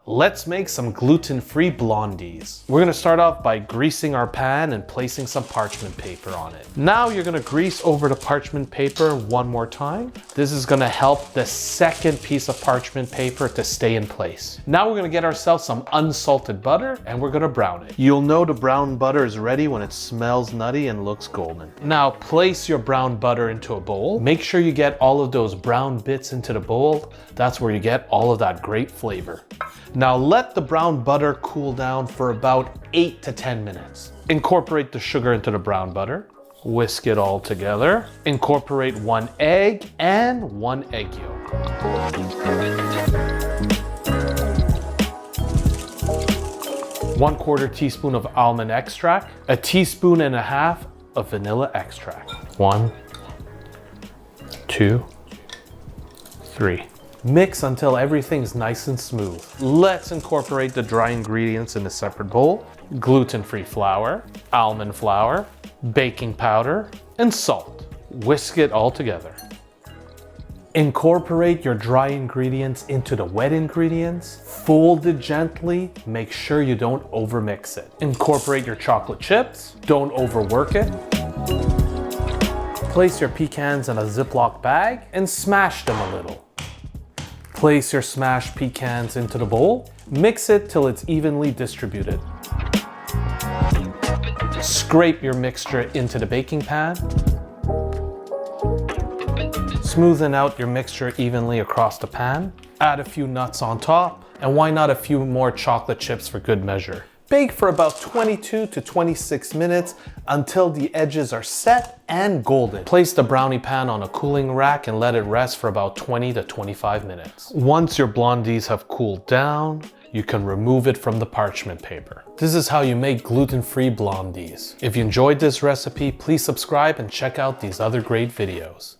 Let's make some gluten-free blondies. We're gonna start off by greasing our pan and placing some parchment paper on it. Now you're gonna grease over the parchment paper one more time. This is gonna help the second piece of parchment paper to stay in place. Now we're gonna get ourselves some unsalted butter and we're gonna brown it. You'll know the brown butter is ready when it smells nutty and looks golden. Now place your brown butter into a bowl. Make sure you get all of those brown bits into the bowl. That's where you get all of that great flavor. Now let the brown butter cool down for about 8 to 10 minutes. Incorporate the sugar into the brown butter. Whisk it all together. Incorporate 1 egg and 1 egg yolk. 1/4 teaspoon of almond extract. 1.5 teaspoons of vanilla extract. 1, 2, 3. Mix until everything's nice and smooth. Let's incorporate the dry ingredients in a separate bowl. Gluten-free flour, almond flour, baking powder, and salt. Whisk it all together. Incorporate your dry ingredients into the wet ingredients. Fold it gently. Make sure you don't overmix it. Incorporate your chocolate chips. Don't overwork it. Place your pecans in a Ziploc bag and smash them a little. Place your smashed pecans into the bowl. Mix it till it's evenly distributed. Scrape your mixture into the baking pan. Smoothen out your mixture evenly across the pan. Add a few nuts on top, and why not a few more chocolate chips for good measure. Bake for about 22 to 26 minutes until the edges are set and golden. Place the brownie pan on a cooling rack and let it rest for about 20 to 25 minutes. Once your blondies have cooled down, you can remove it from the parchment paper. This is how you make gluten-free blondies. If you enjoyed this recipe, please subscribe and check out these other great videos.